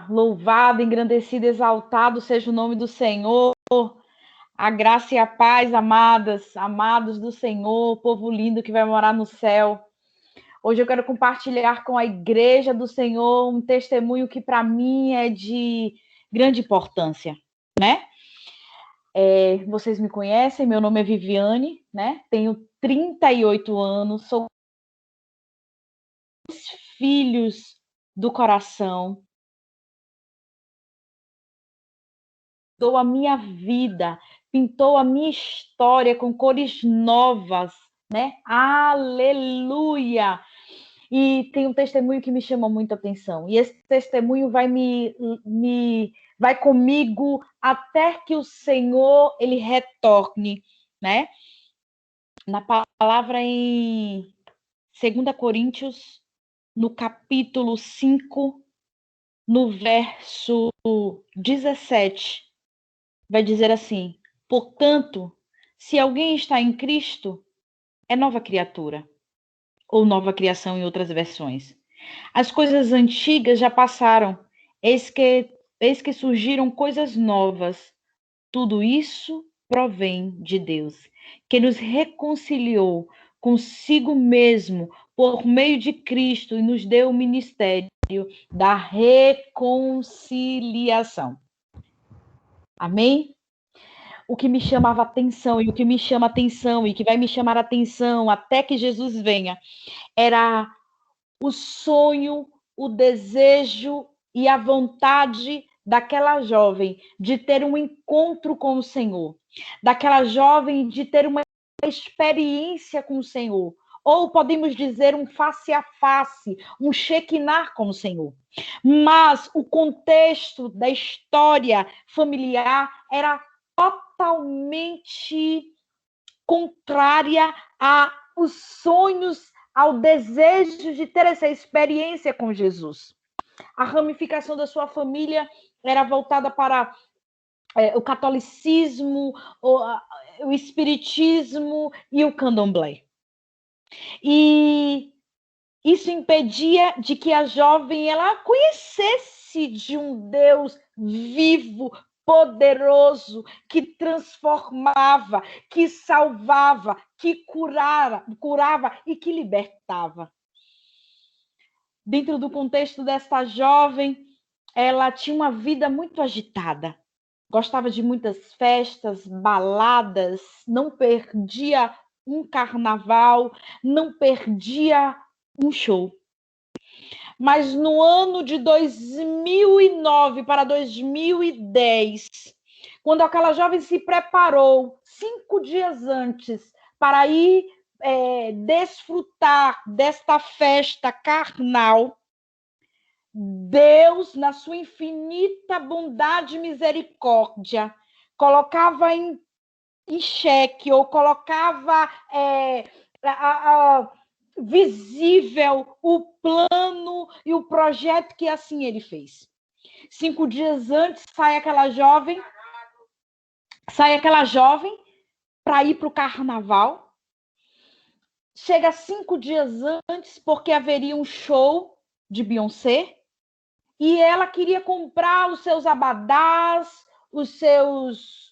Louvado, engrandecido, exaltado seja o nome do Senhor. A graça e a paz, amadas, amados do Senhor, povo lindo que vai morar no céu. Hoje eu quero compartilhar com a igreja do Senhor um testemunho que para mim é de grande importância, né? Vocês me conhecem, meu nome é Viviane, né? Tenho 38 anos, sou filhos do coração. Dou a minha vida, pintou a minha história com cores novas, né? Aleluia! E tem um testemunho que me chama muita atenção. E esse testemunho vai comigo até que o Senhor ele retorne, né? Na palavra em 2 Coríntios, no capítulo 5, no verso 17, vai dizer assim: portanto, se alguém está em Cristo, é nova criatura, ou nova criação em outras versões. As coisas antigas já passaram, eis que surgiram coisas novas. Tudo isso provém de Deus, que nos reconciliou consigo mesmo por meio de Cristo e nos deu o ministério da reconciliação. Amém? O que me chamava atenção e o que me chama atenção e que vai me chamar atenção até que Jesus venha era o sonho, o desejo e a vontade daquela jovem de ter um encontro com o Senhor, daquela jovem de ter uma experiência com o Senhor, ou podemos dizer um face a face, um shekinah com o Senhor. Mas o contexto da história familiar era totalmente contrária aos sonhos, ao desejo de ter essa experiência com Jesus. A ramificação da sua família era voltada para o catolicismo, o espiritismo e o candomblé. E isso impedia de que a jovem ela conhecesse de um Deus vivo, poderoso, que transformava, que salvava, que curava e que libertava. Dentro do contexto desta jovem, ela tinha uma vida muito agitada. Gostava de muitas festas, baladas, não perdia um carnaval, não perdia um show. Mas no ano de 2009 para 2010, quando aquela jovem se preparou 5 dias antes para ir desfrutar desta festa carnal, Deus, na sua infinita bondade e misericórdia, colocava em xeque ou colocava visível o plano e o projeto que assim ele fez. 5 dias antes sai aquela jovem para ir para o carnaval. Chega 5 dias antes porque haveria um show de Beyoncé e ela queria comprar os seus abadás, os seus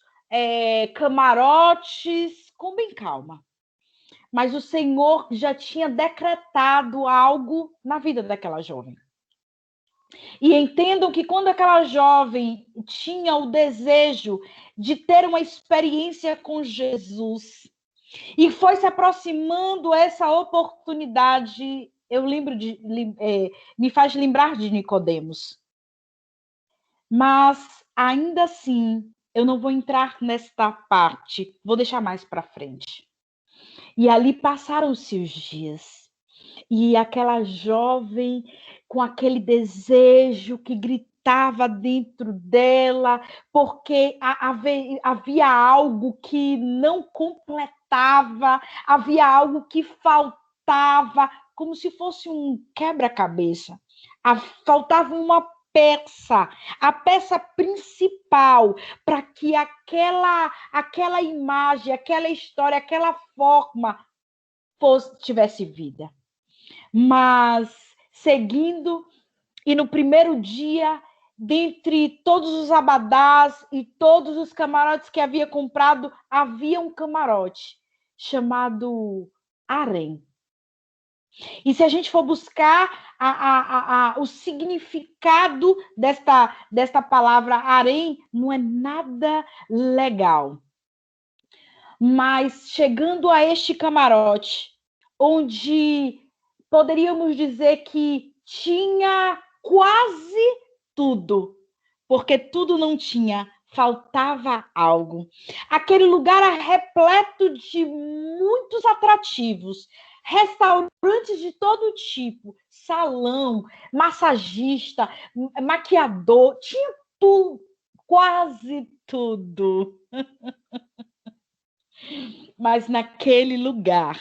camarotes com bem calma. Mas o Senhor já tinha decretado algo na vida daquela jovem. E entendam que quando aquela jovem tinha o desejo de ter uma experiência com Jesus e foi se aproximando essa oportunidade, me faz lembrar de Nicodemos. Mas ainda assim, eu não vou entrar nesta parte, vou deixar mais para frente. E ali passaram-se os dias. E aquela jovem, com aquele desejo que gritava dentro dela, porque havia algo que não completava, havia algo que faltava, como se fosse um quebra-cabeça. Faltava uma peça, a peça principal para que aquela imagem, aquela história, aquela forma tivesse vida. Mas seguindo, e no primeiro dia dentre todos os abadás e todos os camarotes que havia comprado, havia um camarote chamado harém. E se a gente for buscar o significado desta palavra harém, não é nada legal. Mas chegando a este camarote, onde poderíamos dizer que tinha quase tudo, porque tudo não tinha, faltava algo. Aquele lugar era repleto de muitos atrativos, restaurantes de todo tipo, salão, massagista, maquiador, tinha tudo, quase tudo. Mas naquele lugar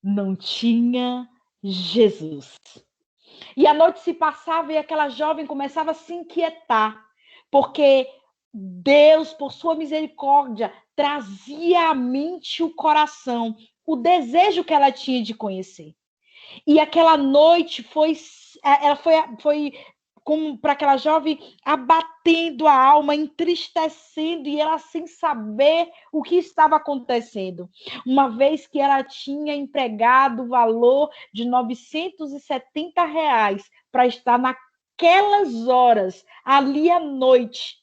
não tinha Jesus. E a noite se passava e aquela jovem começava a se inquietar, porque Deus, por sua misericórdia, trazia à mente o coração, o desejo que ela tinha de conhecer. E aquela noite ela foi como para aquela jovem abatendo a alma, entristecendo, e ela sem saber o que estava acontecendo. Uma vez que ela tinha empregado o valor de R$ 970 para estar naquelas horas, ali à noite.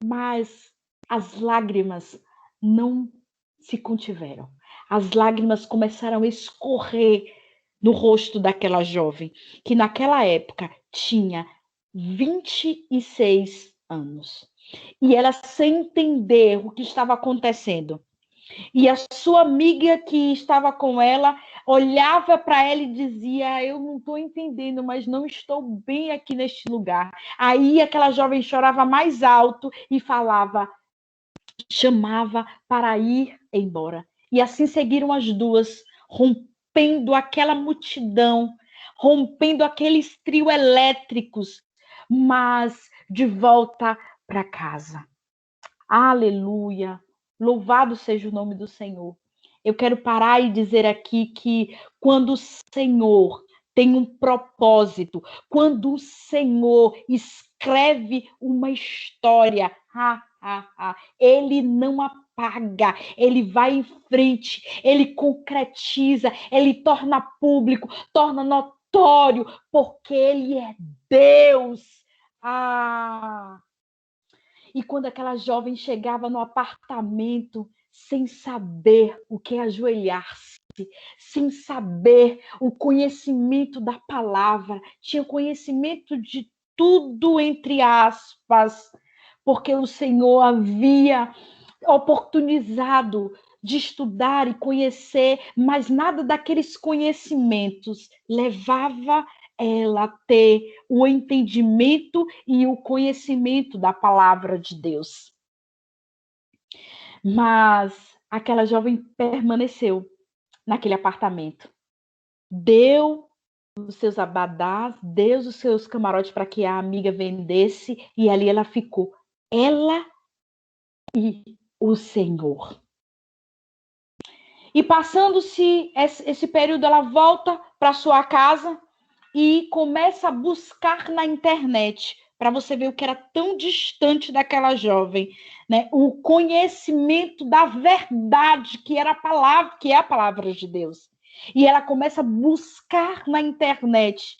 Mas as lágrimas não se contiveram. As lágrimas começaram a escorrer no rosto daquela jovem, que naquela época tinha 26 anos. E ela sem entender o que estava acontecendo. E a sua amiga que estava com ela olhava para ela e dizia: eu não estou entendendo, mas não estou bem aqui neste lugar. Aí aquela jovem chorava mais alto e chamava para ir embora. E assim seguiram as duas, rompendo aquela multidão, rompendo aqueles trio elétricos, mas de volta para casa. Aleluia! Louvado seja o nome do Senhor. Eu quero parar e dizer aqui que quando o Senhor tem um propósito, quando o Senhor escreve uma história, ele não apaga, ele vai em frente, ele concretiza, ele torna público, torna notório, porque ele é Deus. E quando aquela jovem chegava no apartamento sem saber o que é ajoelhar-se, sem saber o conhecimento da palavra, tinha conhecimento de tudo, entre aspas, porque o Senhor havia oportunizado de estudar e conhecer, mas nada daqueles conhecimentos levava ela a ter o entendimento e o conhecimento da palavra de Deus. Mas aquela jovem permaneceu naquele apartamento. Deu os seus abadás, deu os seus camarotes para que a amiga vendesse, e ali ela ficou. Ela e o Senhor. E passando-se esse período, ela volta para sua casa e começa a buscar na internet, para você ver o que era tão distante daquela jovem, né? O conhecimento da verdade, que era a palavra, que é a palavra de Deus. E ela começa a buscar na internet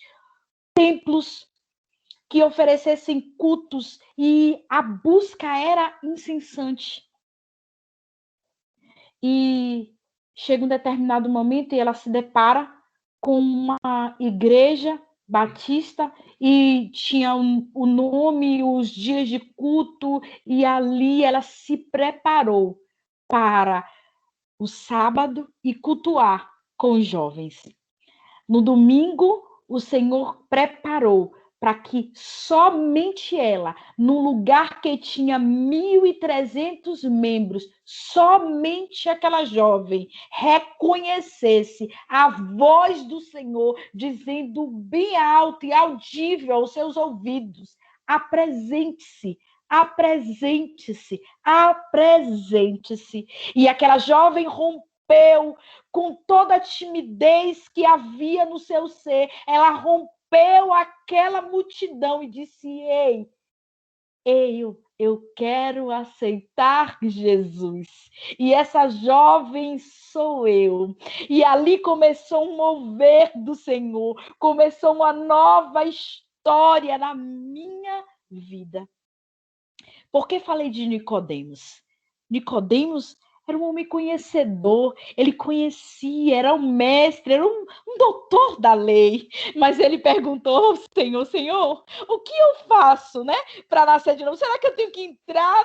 templos que oferecessem cultos, e a busca era incessante. E chega um determinado momento e ela se depara com uma igreja batista e tinha o nome, os dias de culto, e ali ela se preparou para o sábado e cultuar com os jovens. No domingo, o Senhor preparou para que somente ela, num lugar que tinha 1.300 membros, somente aquela jovem reconhecesse a voz do Senhor dizendo bem alto e audível aos seus ouvidos: apresente-se, apresente-se, apresente-se. E aquela jovem rompeu com toda a timidez que havia no seu ser, ela rompeu rompeu aquela multidão e disse: ei, eu quero aceitar Jesus. E essa jovem sou eu. E ali começou um mover do Senhor, começou uma nova história na minha vida. Por que falei de Nicodemos? Nicodemos era um homem conhecedor, ele conhecia, era um mestre, era um doutor da lei. Mas ele perguntou ao Senhor: Senhor, o que eu faço, né, para nascer de novo? Será que eu tenho que entrar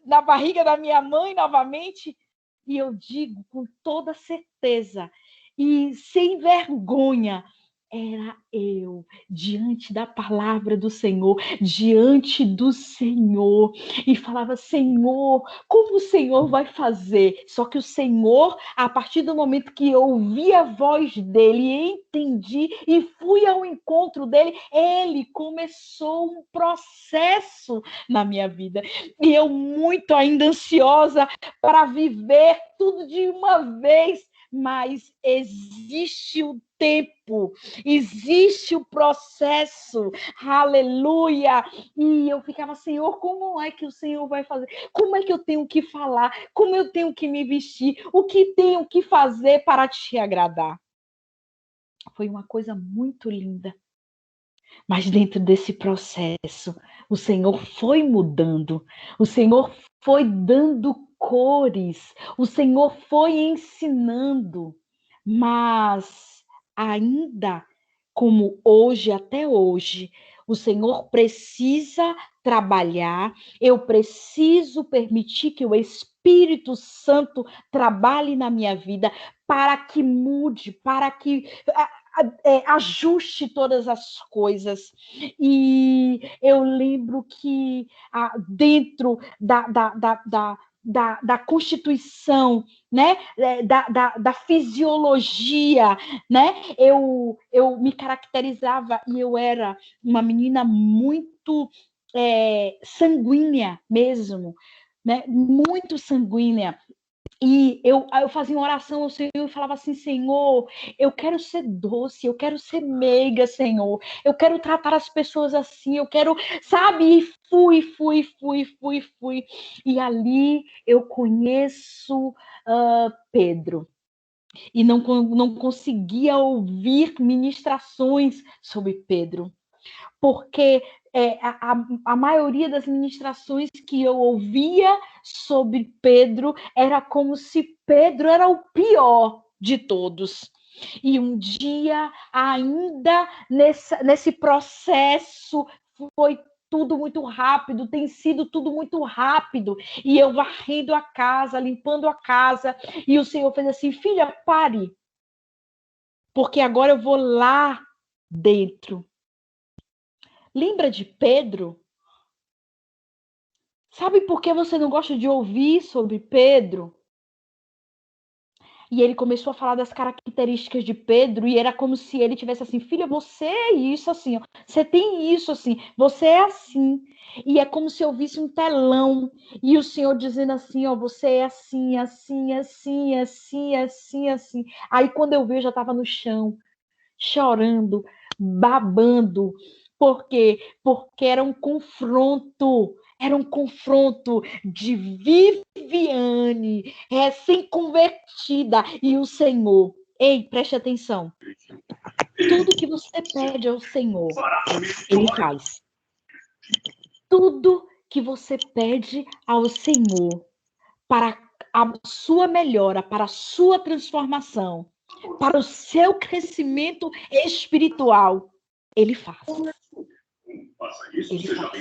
na barriga da minha mãe novamente? E eu digo com toda certeza e sem vergonha, era eu, diante da palavra do Senhor, diante do Senhor, e falava: Senhor, como o Senhor vai fazer? Só que o Senhor, a partir do momento que eu ouvi a voz dele, entendi e fui ao encontro dele, ele começou um processo na minha vida. E eu muito ainda ansiosa para viver tudo de uma vez, mas existe o tempo, existe o processo, aleluia. E eu ficava: Senhor, como é que o Senhor vai fazer? Como é que eu tenho que falar? Como eu tenho que me vestir? O que tenho que fazer para te agradar? Foi uma coisa muito linda. Mas dentro desse processo, o Senhor foi mudando, o Senhor foi dando cores, o Senhor foi ensinando, mas ainda como hoje, até hoje, o Senhor precisa trabalhar, eu preciso permitir que o Espírito Santo trabalhe na minha vida para que mude, para que ajuste todas as coisas. E eu lembro que dentro da Constituição, né, da fisiologia, né, eu me caracterizava e eu era uma menina muito sanguínea mesmo, né, muito sanguínea. E eu fazia uma oração ao Senhor e falava assim: Senhor, eu quero ser doce, eu quero ser meiga, Senhor. Eu quero tratar as pessoas assim, eu quero, sabe? E fui. E ali eu conheço Pedro. E não conseguia ouvir ministrações sobre Pedro. Porque a maioria das ministrações que eu ouvia sobre Pedro era como se Pedro era o pior de todos. E um dia, ainda nesse processo, foi tudo muito rápido, tem sido tudo muito rápido. E eu varrendo a casa, limpando a casa, e o Senhor fez assim: filha, pare, porque agora eu vou lá dentro. Lembra de Pedro? Sabe por que você não gosta de ouvir sobre Pedro? E ele começou a falar das características de Pedro, e era como se ele tivesse assim: filha, você é isso assim, ó. Você tem isso assim, você é assim. E é como se eu visse um telão, e o Senhor dizendo assim: ó, você é assim, assim, assim, assim, assim, assim. Aí quando eu vi, eu já estava no chão, chorando, babando. Por quê? Porque era um confronto de Viviane, recém-convertida, e o Senhor. Ei, preste atenção. Tudo que você pede ao Senhor, Ele faz. Tudo que você pede ao Senhor para a sua melhora, para a sua transformação, para o seu crescimento espiritual, Ele faz. Ele faz.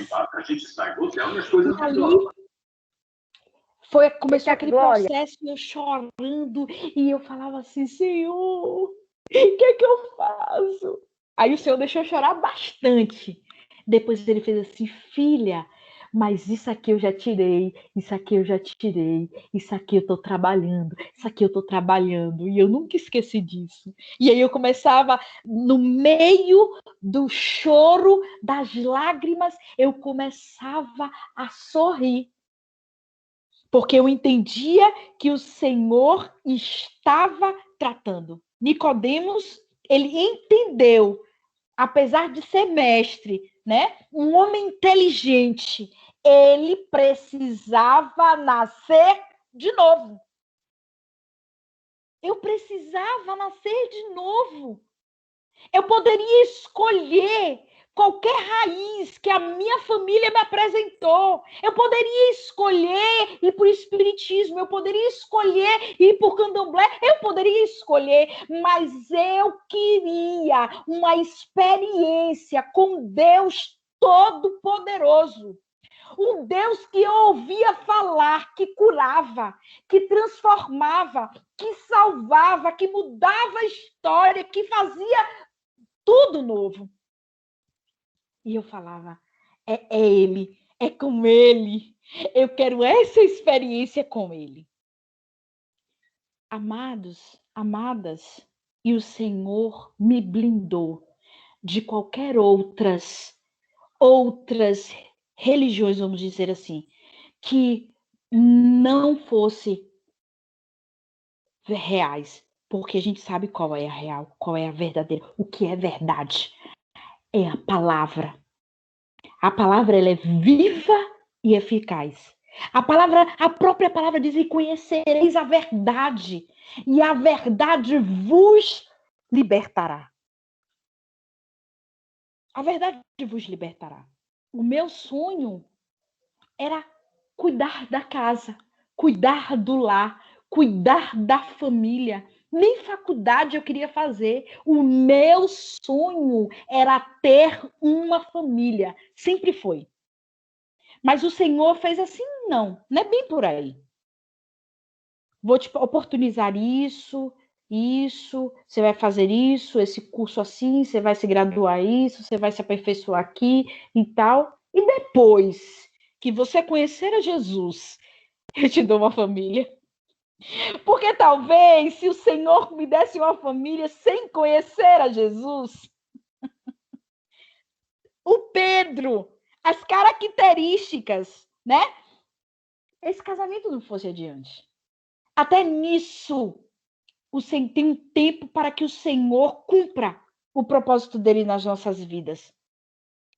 Ali começou aquele processo, eu chorando, e eu falava assim: Senhor, o que é que eu faço? Aí o Senhor deixou eu chorar bastante. Depois ele fez assim: filha, mas isso aqui eu já tirei, isso aqui eu já tirei, isso aqui eu tô trabalhando, isso aqui eu tô trabalhando. E eu nunca esqueci disso. E aí eu começava, no meio do choro, das lágrimas, eu começava a sorrir. Porque eu entendia que o Senhor estava tratando. Nicodemos, ele entendeu apesar de ser mestre, né? Um homem inteligente, ele precisava nascer de novo. Eu precisava nascer de novo. Eu poderia escolher qualquer raiz que a minha família me apresentou. Eu poderia escolher ir para o espiritismo, eu poderia escolher ir para o candomblé, eu poderia escolher, mas eu queria uma experiência com Deus Todo-Poderoso. Um Deus que eu ouvia falar, que curava, que transformava, que salvava, que mudava a história, que fazia tudo novo. E eu falava, é ele, é com ele. Eu quero essa experiência com ele. Amados, amadas, e o Senhor me blindou de qualquer outras religiões, vamos dizer assim, que não fosse reais, porque a gente sabe qual é a real, qual é a verdadeira, o que é verdade. É a palavra. A palavra ela é viva e eficaz. A própria palavra diz: e conhecereis a verdade, e a verdade vos libertará. A verdade vos libertará. O meu sonho era cuidar da casa, cuidar do lar, cuidar da família. Nem faculdade eu queria fazer. O meu sonho era ter uma família. Sempre foi. Mas o Senhor fez assim? Não é bem por aí. Vou te oportunizar isso, você vai fazer isso, esse curso assim, você vai se graduar isso, você vai se aperfeiçoar aqui e tal. E depois que você conhecer a Jesus, eu te dou uma família. Porque talvez se o Senhor me desse uma família sem conhecer a Jesus, o Pedro, as características, né? Esse casamento não fosse adiante. Até nisso, tem um tempo para que o Senhor cumpra o propósito dele nas nossas vidas.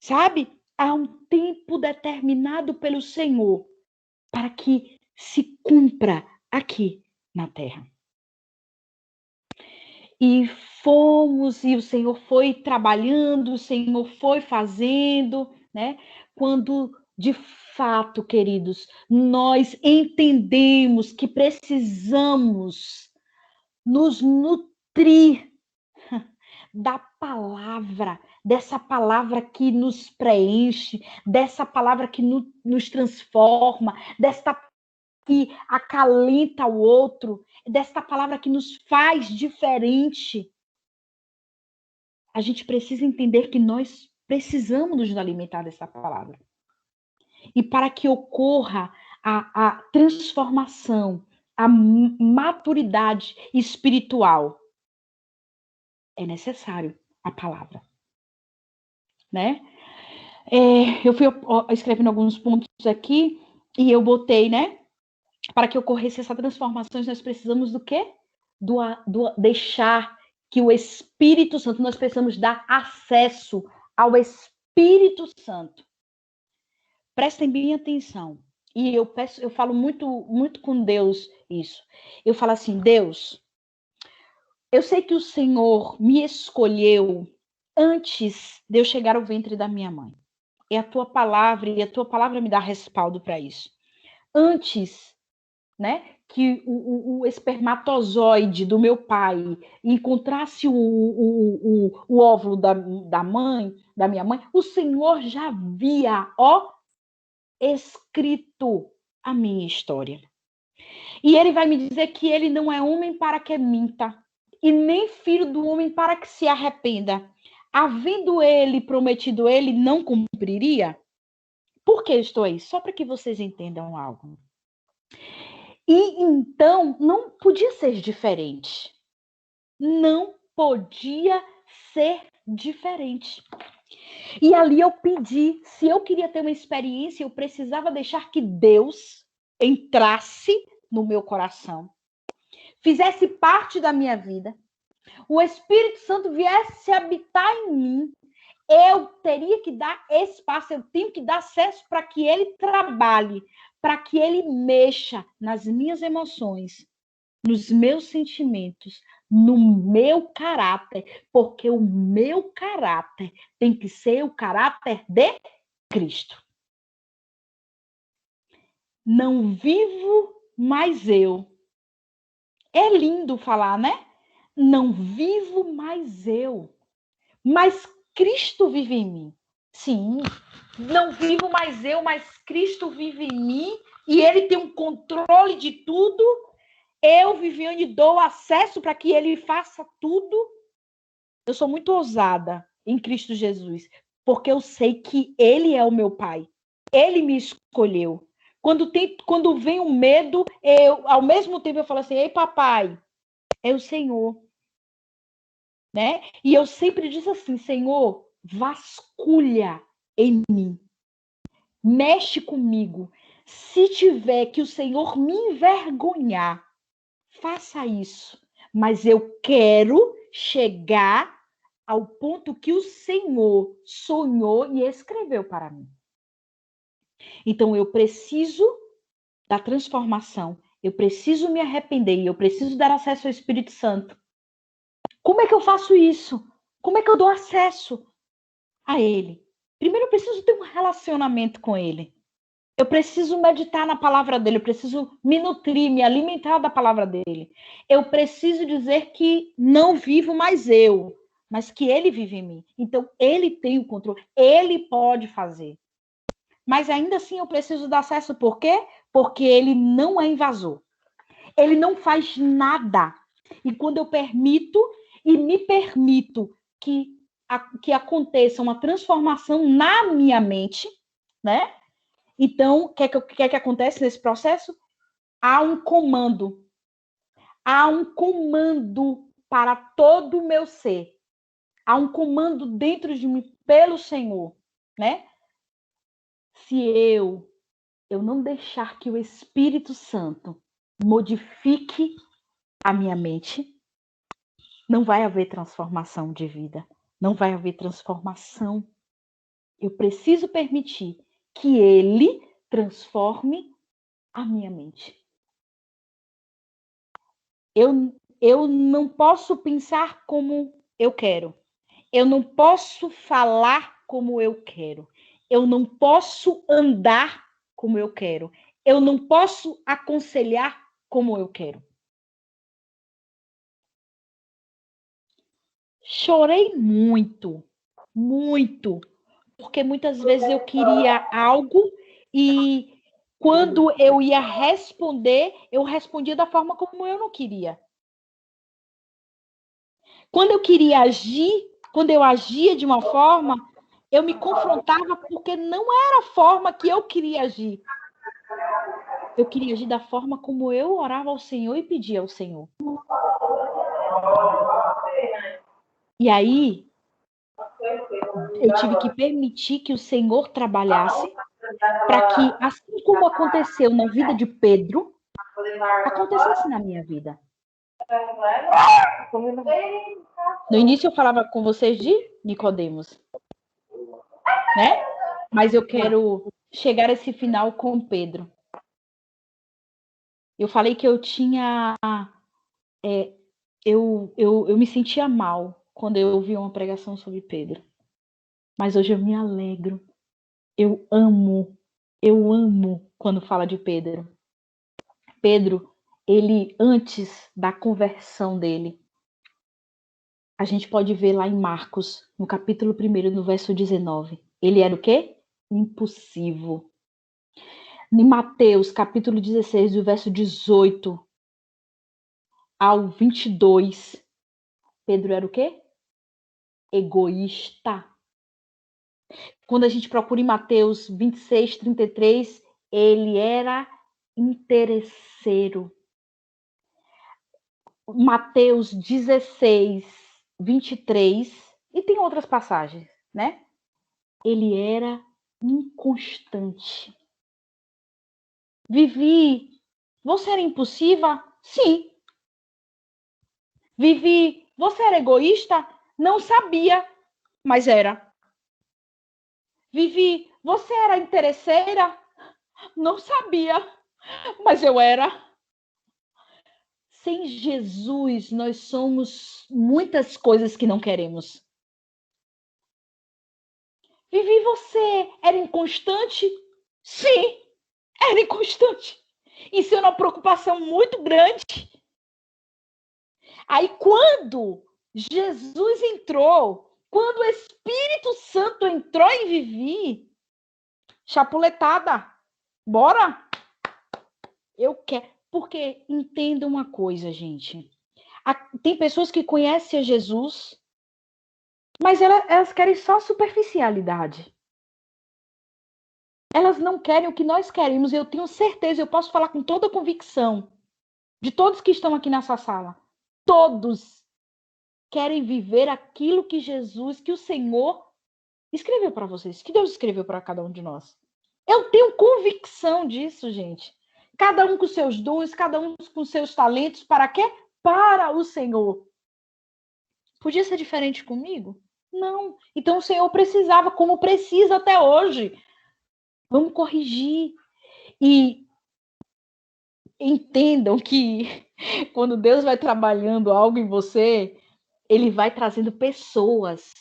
Sabe? Há um tempo determinado pelo Senhor para que se cumpra aqui na terra. E e o Senhor foi trabalhando, o Senhor foi fazendo, né? Quando de fato, queridos, nós entendemos que precisamos nos nutrir da palavra, dessa palavra que nos preenche, dessa palavra que nos transforma, desta que acalenta o outro, desta palavra que nos faz diferente. A gente precisa entender que nós precisamos nos alimentar dessa palavra. E para que ocorra a transformação, a maturidade espiritual, é necessário a palavra, né? Eu fui escrevendo alguns pontos aqui e eu botei, né? Para que ocorresse essa transformação, nós precisamos do quê? Deixar que o Espírito Santo, nós precisamos dar acesso ao Espírito Santo. Prestem bem atenção. E eu falo muito com Deus isso. Eu falo assim, Deus, eu sei que o Senhor me escolheu antes de eu chegar ao ventre da minha mãe. É a tua palavra, e a tua palavra me dá respaldo para isso. Antes, né, que o espermatozoide do meu pai encontrasse o óvulo da minha mãe, o Senhor já havia, escrito a minha história. E ele vai me dizer que ele não é homem para que minta, e nem filho do homem para que se arrependa. Havendo ele prometido, ele não cumpriria? Por que estou aí? Só para que vocês entendam algo. E então, não podia ser diferente. Não podia ser diferente. E ali eu pedi, se eu queria ter uma experiência, eu precisava deixar que Deus entrasse no meu coração, fizesse parte da minha vida, o Espírito Santo viesse habitar em mim, eu teria que dar espaço, eu tenho que dar acesso para que ele trabalhe, para que ele mexa nas minhas emoções, nos meus sentimentos, no meu caráter, porque o meu caráter tem que ser o caráter de Cristo. Não vivo mais eu. É lindo falar, né? Não vivo mais eu, mas Cristo vive em mim. Sim, não vivo mais eu, mas Cristo vive em mim e ele tem um controle de tudo. Eu, Viviane, dou acesso para que ele faça tudo. Eu sou muito ousada em Cristo Jesus, porque eu sei que ele é o meu pai. Ele me escolheu. Quando vem o medo, ao mesmo tempo eu falo assim: ei, papai, é o Senhor. Né? E eu sempre disse assim: Senhor, vasculha em mim, mexe comigo. Se tiver que o Senhor me envergonhar, faça isso. Mas eu quero chegar ao ponto que o Senhor sonhou e escreveu para mim. Então eu preciso da transformação, eu preciso me arrepender, eu preciso dar acesso ao Espírito Santo. Como é que eu faço isso? Como é que eu dou acesso a ele? Primeiro, eu preciso ter um relacionamento com ele. Eu preciso meditar na palavra dele, eu preciso me nutrir, me alimentar da palavra dele. Eu preciso dizer que não vivo mais eu, mas que ele vive em mim. Então, ele tem o controle, ele pode fazer. Mas ainda assim eu preciso dar acesso, por quê? Porque ele não é invasor. Ele não faz nada. E quando eu permito e me permito que aconteça uma transformação na minha mente, né? Então, o que é que acontece nesse processo? Há um comando. Há um comando para todo o meu ser. Há um comando dentro de mim pelo Senhor, né? Se eu não deixar que o Espírito Santo modifique a minha mente, não vai haver transformação de vida. Não vai haver transformação. Eu preciso permitir que ele transforme a minha mente. Eu não posso pensar como eu quero. Eu não posso falar como eu quero. Eu não posso andar como eu quero. Eu não posso aconselhar como eu quero. Chorei muito, muito, porque muitas vezes eu queria algo e quando eu ia responder, eu respondia da forma como eu não queria. Quando eu queria agir, quando eu agia de uma forma, eu me confrontava porque não era a forma que eu queria agir. Eu queria agir da forma como eu orava ao Senhor e pedia ao Senhor. E aí, eu tive que permitir que o Senhor trabalhasse para que, assim como aconteceu na vida de Pedro, acontecesse na minha vida. No início eu falava com vocês de Nicodemos, né? Mas eu quero chegar a esse final com Pedro. Eu falei que eu tinha... eu me sentia mal quando eu ouvi uma pregação sobre Pedro. Mas hoje eu me alegro. Eu amo quando fala de Pedro. Pedro, ele, antes da conversão dele, a gente pode ver lá em Marcos, no capítulo 1, no verso 19. Ele era o quê? Impulsivo. Em Mateus, capítulo 16, do verso 18 ao 22, Pedro era o quê? Egoísta. Quando a gente procura em Mateus 26, 33, ele era interesseiro. Mateus 16, 23, e tem outras passagens, né? Ele era inconstante. Vivi, você era impulsiva? Sim. Vivi, você era egoísta? Não sabia, mas era. Vivi, você era interesseira? Não sabia, mas eu era. Sem Jesus, nós somos muitas coisas que não queremos. Vivi, você era inconstante? Sim, era inconstante. Isso é uma preocupação muito grande. Aí, quando Jesus entrou, quando o Espírito Santo entrou em Vivi, chapuletada, bora? Eu quero. Porque entenda uma coisa, gente. Tem pessoas que conhecem a Jesus, mas elas querem só superficialidade. Elas não querem o que nós queremos. Eu tenho certeza, eu posso falar com toda a convicção de todos que estão aqui nessa sala. Todos querem viver aquilo que Jesus, que o Senhor escreveu para vocês, que Deus escreveu para cada um de nós. Eu tenho convicção disso, gente. Cada um com seus dons, cada um com seus talentos, para quê? Para o Senhor. Podia ser diferente comigo? Não. Então o Senhor precisava, como precisa até hoje. Vamos corrigir. E entendam que quando Deus vai trabalhando algo em você, Ele vai trazendo pessoas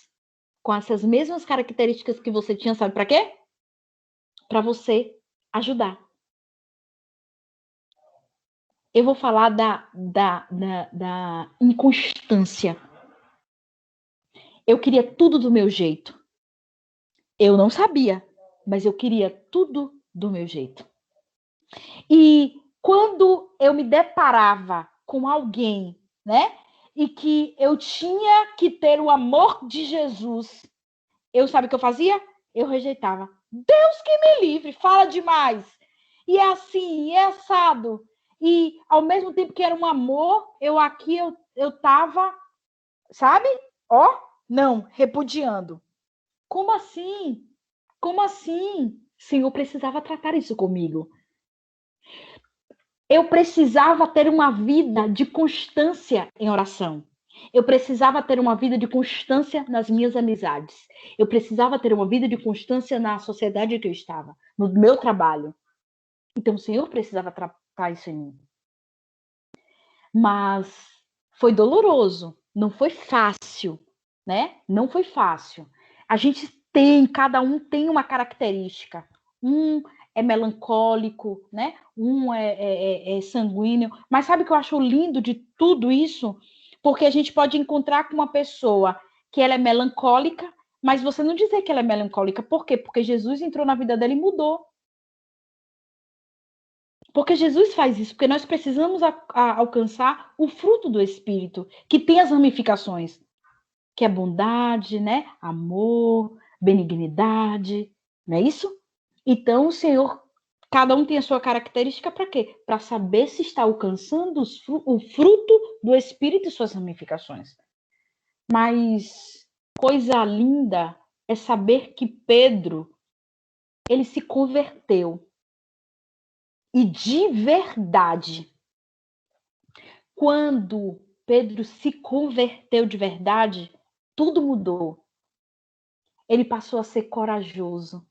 com essas mesmas características que você tinha, sabe para quê? Para você ajudar. Eu vou falar da inconstância. Eu queria tudo do meu jeito. Eu não sabia, mas eu queria tudo do meu jeito. E quando eu me deparava com alguém, né, e que eu tinha que ter o amor de Jesus, sabe o que eu fazia? Eu rejeitava. Deus que me livre, fala demais. E é assim, e é assado. E ao mesmo tempo que era um amor, eu tava, sabe? Ó, não, repudiando. Como assim? Como assim? O Senhor precisava tratar isso comigo. Eu precisava ter uma vida de constância em oração. Eu precisava ter uma vida de constância nas minhas amizades. Eu precisava ter uma vida de constância na sociedade que eu estava, no meu trabalho. Então o Senhor precisava tratar isso em mim. Mas foi doloroso, não foi fácil, né? Não foi fácil. A gente cada um tem uma característica. Um é melancólico, né? Um é sanguíneo. Mas sabe o que eu acho lindo de tudo isso? Porque a gente pode encontrar com uma pessoa que ela é melancólica, mas você não dizer que ela é melancólica. Por quê? Porque Jesus entrou na vida dela e mudou. Porque Jesus faz isso, porque nós precisamos alcançar o fruto do Espírito, que tem as ramificações, que é bondade, né? Amor, benignidade, não é isso? Então, o Senhor, cada um tem a sua característica para quê? Para saber se está alcançando o fruto do Espírito e suas ramificações. Mas coisa linda é saber que Pedro, ele se converteu. E de verdade, quando Pedro se converteu de verdade, tudo mudou. Ele passou a ser corajoso,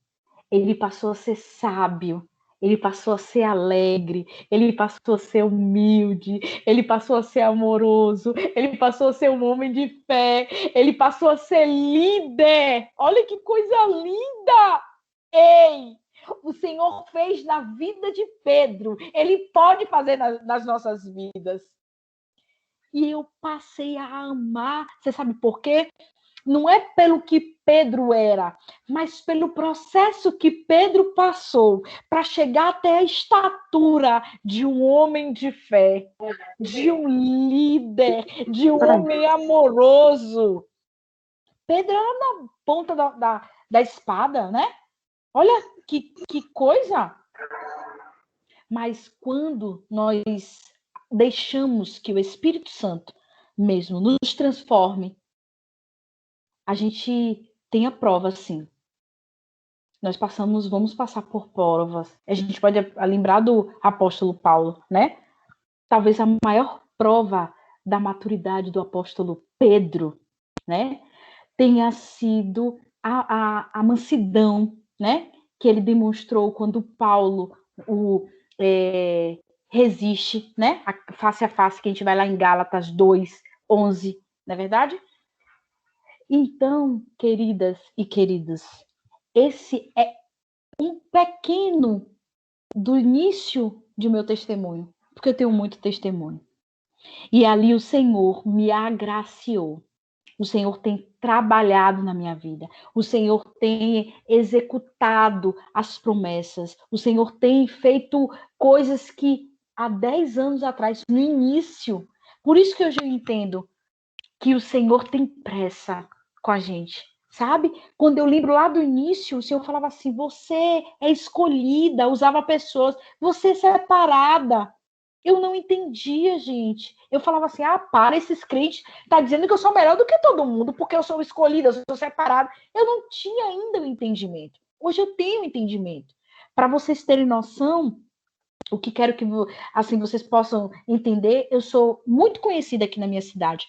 ele passou a ser sábio, ele passou a ser alegre, ele passou a ser humilde, ele passou a ser amoroso, ele passou a ser um homem de fé, ele passou a ser líder. Olha que coisa linda! Ei! O Senhor fez na vida de Pedro, ele pode fazer nas nossas vidas. E eu passei a amar. Você sabe por quê? Não é pelo que Pedro era, mas pelo processo que Pedro passou para chegar até a estatura de um homem de fé, de um líder, de um homem amoroso. Pedro era na ponta da espada, né? Olha que coisa! Mas quando nós deixamos que o Espírito Santo mesmo nos transforme, a gente tem a prova, sim. Nós vamos passar por provas. A gente pode lembrar do apóstolo Paulo, né? Talvez a maior prova da maturidade do apóstolo Pedro, né? Tenha sido a mansidão, né, que ele demonstrou quando Paulo resiste, né, face a face, que a gente vai lá em Gálatas 2:11, não é verdade? Então, queridas e queridos, esse é um pequeno do início de meu testemunho, porque eu tenho muito testemunho. E ali o Senhor me agraciou. O Senhor tem trabalhado na minha vida. O Senhor tem executado as promessas. O Senhor tem feito coisas que há 10 anos atrás, no início. Por isso que hoje eu entendo que o Senhor tem pressa com a gente. Sabe? Quando eu lembro lá do início, o Senhor falava assim: você é escolhida, usava pessoas, você é separada. Eu não entendia, gente. Eu falava assim: para, esses crentes tá dizendo que eu sou melhor do que todo mundo, porque eu sou escolhida, eu sou separada. Eu não tinha ainda o entendimento. Hoje eu tenho o entendimento. Para vocês terem noção, o que quero que assim vocês possam entender, eu sou muito conhecida aqui na minha cidade.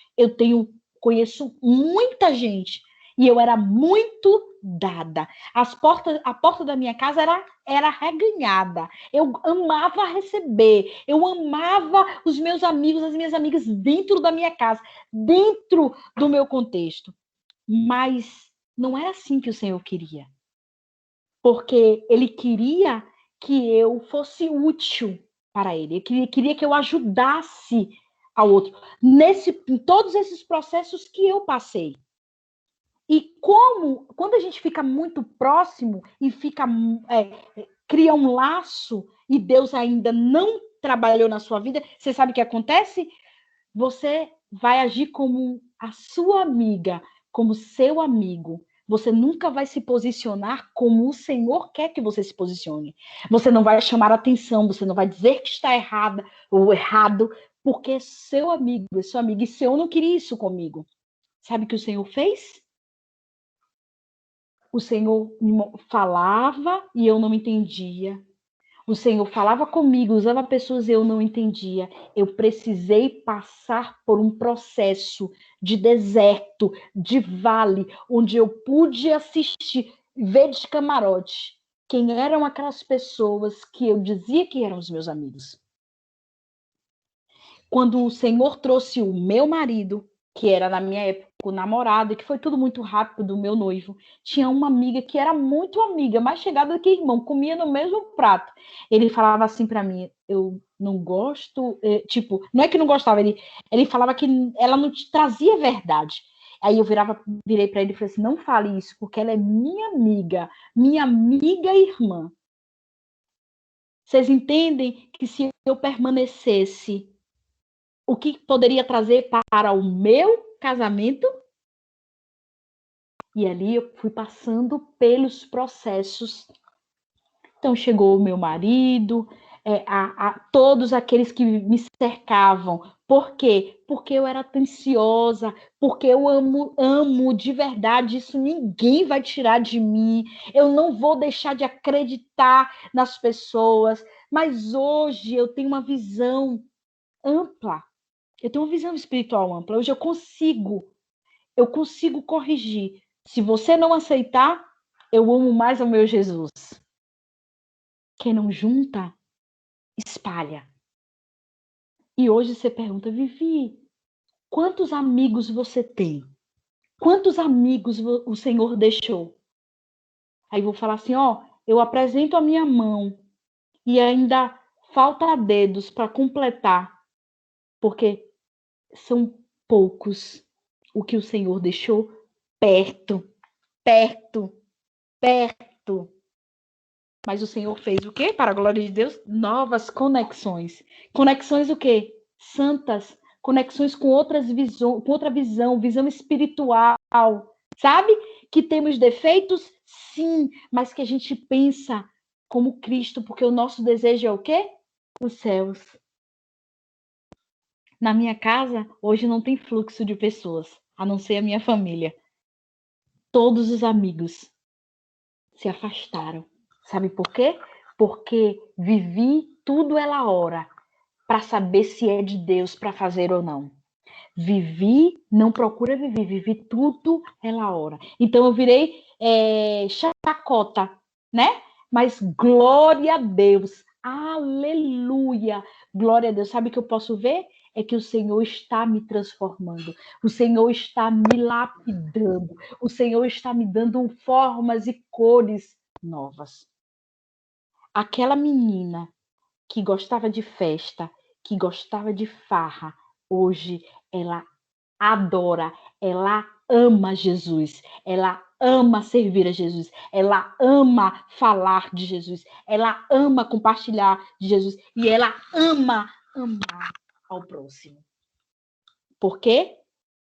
Conheço muita gente e eu era muito dada. A porta da minha casa era reganhada. Eu amava receber, eu amava os meus amigos, as minhas amigas dentro da minha casa, dentro do meu contexto. Mas não era assim que o Senhor queria. Porque ele queria que eu fosse útil para ele. Ele queria que eu ajudasse ao outro em todos esses processos que eu passei. E quando a gente fica muito próximo e cria um laço e Deus ainda não trabalhou na sua vida, você sabe o que acontece? Você vai agir como a sua amiga, como seu amigo. Você nunca vai se posicionar como o Senhor quer que você se posicione. Você não vai chamar atenção, você não vai dizer que está errada ou errado, porque é seu amigo, é sua amiga. E se eu não queria isso comigo, sabe o que o Senhor fez? O Senhor falava e eu não entendia. O Senhor falava comigo, usava pessoas e eu não entendia. Eu precisei passar por um processo de deserto, de vale, onde eu pude assistir, ver de camarote quem eram aquelas pessoas que eu dizia que eram os meus amigos. Quando o Senhor trouxe o meu marido, que era na minha época o namorado, e que foi tudo muito rápido do meu noivo, tinha uma amiga que era muito amiga, mais chegada do que irmão, comia no mesmo prato. Ele falava assim para mim: eu não gosto, tipo, não é que não gostava, ele falava que ela não te trazia verdade. Aí eu virei para ele e falei assim: não fale isso, porque ela é minha amiga e irmã. Vocês entendem que se eu permanecesse, o que poderia trazer para o meu casamento? E ali eu fui passando pelos processos. Então chegou o meu marido, todos aqueles que me cercavam. Por quê? Porque eu era atenciosa, porque eu amo de verdade, isso ninguém vai tirar de mim. Eu não vou deixar de acreditar nas pessoas. Mas hoje eu tenho uma visão ampla. Eu tenho uma visão espiritual ampla. Hoje eu consigo corrigir. Se você não aceitar, eu amo mais ao meu Jesus. Quem não junta, espalha. E hoje você pergunta: Vivi, quantos amigos você tem? Quantos amigos o Senhor deixou? Aí eu vou falar assim: eu apresento a minha mão e ainda falta dedos para completar, porque são poucos o que o Senhor deixou perto, perto, perto. Mas o Senhor fez o quê? Para a glória de Deus, novas conexões. Conexões o quê? Santas, conexões com com outra visão espiritual, sabe? Que temos defeitos, sim, mas que a gente pensa como Cristo, porque o nosso desejo é o quê? Os céus. Na minha casa, hoje não tem fluxo de pessoas, a não ser a minha família. Todos os amigos se afastaram. Sabe por quê? Porque vivi tudo ela hora para saber se é de Deus para fazer ou não. Vivi, não procura viver, vivi tudo ela hora. Então eu virei chacota, né? Mas glória a Deus, aleluia, glória a Deus. Sabe o que eu posso ver? É que o Senhor está me transformando, o Senhor está me lapidando, o Senhor está me dando formas e cores novas. Aquela menina que gostava de festa, que gostava de farra, hoje ela adora, ela ama Jesus, ela ama servir a Jesus, ela ama falar de Jesus, ela ama compartilhar de Jesus e ela ama amar ao próximo. Por quê?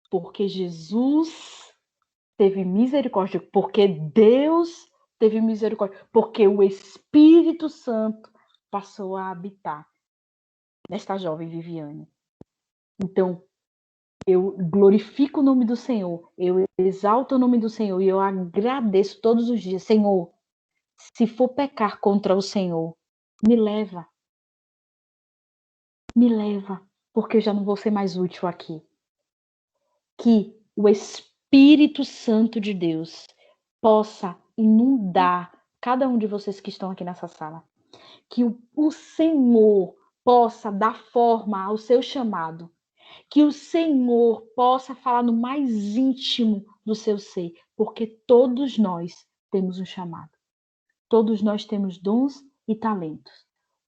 Porque Jesus teve misericórdia, porque Deus teve misericórdia, porque o Espírito Santo passou a habitar nesta jovem Viviane. Então, eu glorifico o nome do Senhor, eu exalto o nome do Senhor e eu agradeço todos os dias. Senhor, se for pecar contra o Senhor, me leva, porque eu já não vou ser mais útil aqui. Que o Espírito Santo de Deus possa inundar cada um de vocês que estão aqui nessa sala. Que o Senhor possa dar forma ao seu chamado. Que o Senhor possa falar no mais íntimo do seu ser, porque todos nós temos um chamado. Todos nós temos dons e talentos.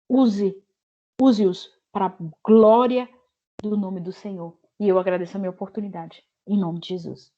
Use-os para a glória do nome do Senhor. E eu agradeço a minha oportunidade. Em nome de Jesus.